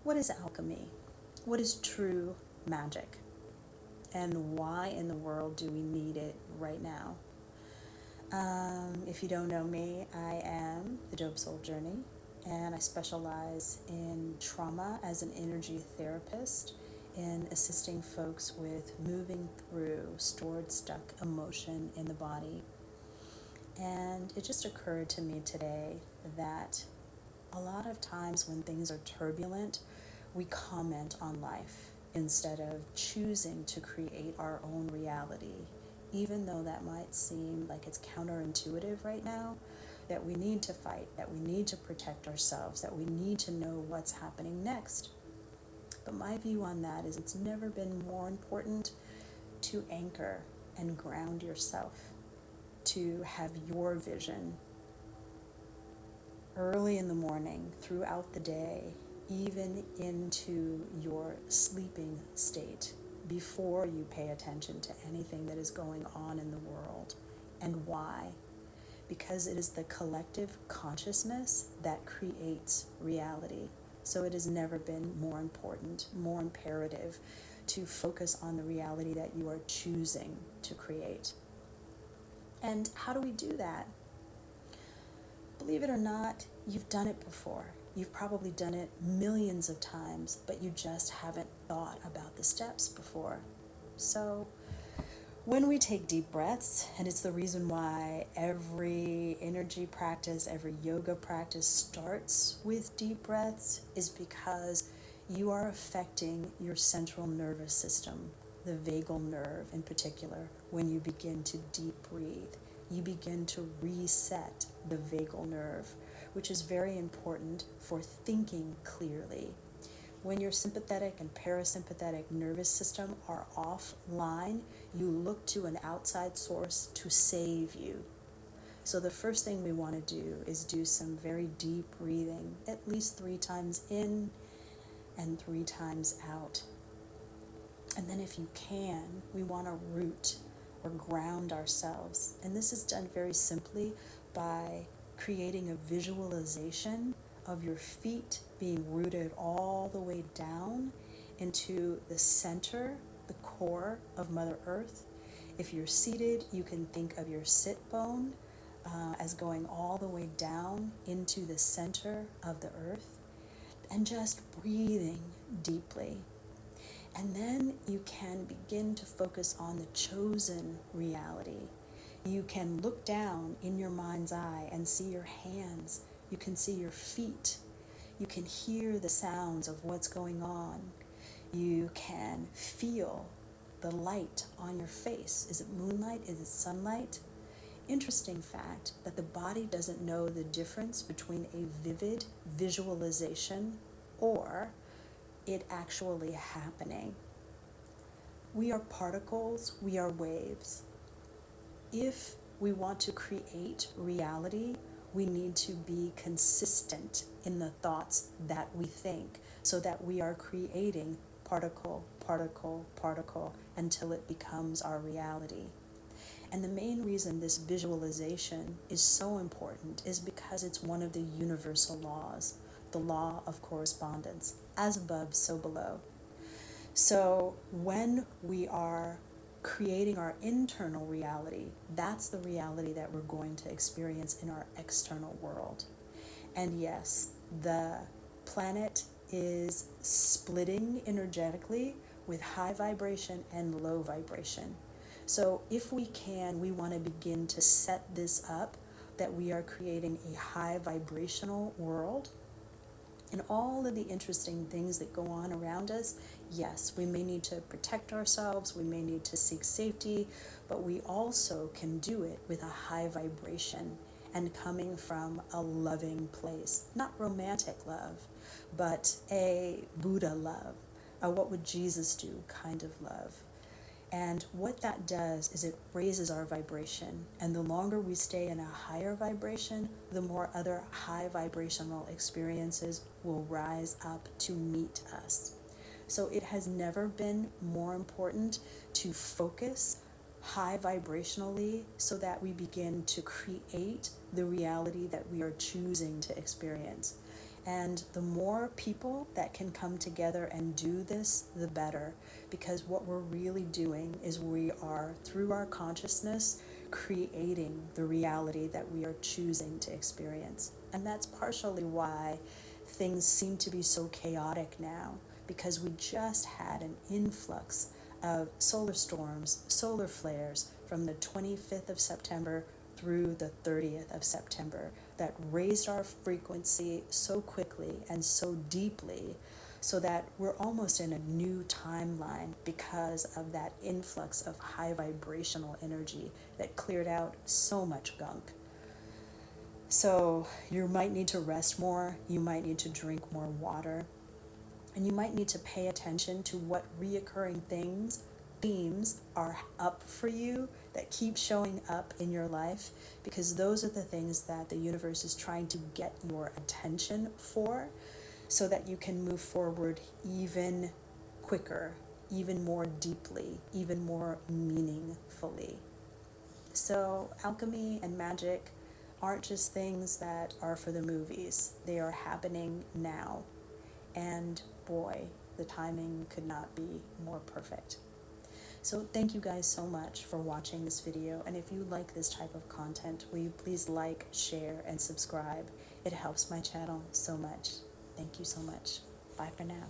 What is alchemy? What is true magic? And why in the world do we need it right now? If you don't know me, I am the Dope Soul Journey, and I specialize in trauma as an energy therapist in assisting folks with moving through stored, stuck emotion in the body. And it just occurred to me today that a lot of times when things are turbulent, we comment on life instead of choosing to create our own reality, even though that might seem like it's counterintuitive right now, that we need to fight, that we need to protect ourselves, that we need to know what's happening next. But my view on that is it's never been more important to anchor and ground yourself, to have your vision early in the morning, throughout the day, even into your sleeping state, before you pay attention to anything that is going on in the world. And why? Because it is the collective consciousness that creates reality. So it has never been more important, more imperative to focus on the reality that you are choosing to create. And how do we do that? Believe it or not, you've done it before. You've probably done it millions of times, but you just haven't thought about the steps before. So when we take deep breaths, and it's the reason why every energy practice, every yoga practice starts with deep breaths, is because you are affecting your central nervous system, the vagal nerve in particular. When you begin to deep breathe, you begin to reset the vagal nerve, which is very important for thinking clearly. When your sympathetic and parasympathetic nervous system are offline, you look to an outside source to save you. So the first thing we want to do is do some very deep breathing, at least 3 times in and 3 times out. And then if you can, we want to root or ground ourselves. And this is done very simply by creating a visualization of your feet being rooted all the way down into the center, the core of Mother Earth. If you're seated, you can think of your sit bone as going all the way down into the center of the earth, and just breathing deeply. And then you can begin to focus on the chosen reality. You can look down in your mind's eye and see your hands. You can see your feet. You can hear the sounds of what's going on. You can feel the light on your face. Is it moonlight? Is it sunlight? Interesting fact that the body doesn't know the difference between a vivid visualization or it actually happening. We are particles, we are waves. If we want to create reality, we need to be consistent in the thoughts that we think, so that we are creating particle, particle, particle until it becomes our reality. And the main reason this visualization is so important is because it's one of the universal laws, the law of correspondence, as above, so below. So when we are creating our internal reality, that's the reality that we're going to experience in our external world. And yes, the planet is splitting energetically with high vibration and low vibration. So if we can, we want to begin to set this up, that we are creating a high vibrational world. And all of the interesting things that go on around us, yes, we may need to protect ourselves, we may need to seek safety, but we also can do it with a high vibration and coming from a loving place. Not romantic love, but a Buddha love, a what would Jesus do kind of love. And what that does is it raises our vibration. And the longer we stay in a higher vibration, the more other high vibrational experiences will rise up to meet us. So it has never been more important to focus high vibrationally so that we begin to create the reality that we are choosing to experience. And the more people that can come together and do this, the better. Because what we're really doing is we are, through our consciousness, creating the reality that we are choosing to experience. And that's partially why things seem to be so chaotic now, because we just had an influx of solar storms, solar flares from the 25th of September through the 30th of September that raised our frequency so quickly and so deeply, so that we're almost in a new timeline because of that influx of high vibrational energy that cleared out so much gunk. So you might need to rest more, you might need to drink more water, and you might need to pay attention to what reoccurring themes are up for you that keep showing up in your life, because those are the things that the universe is trying to get your attention for, so that you can move forward even quicker, even more deeply, even more meaningfully. So alchemy and magic aren't just things that are for the movies. They are happening now. And boy, the timing could not be more perfect. So thank you guys so much for watching this video. And if you like this type of content, will you please like, share, and subscribe? It helps my channel so much. Thank you so much. Bye for now.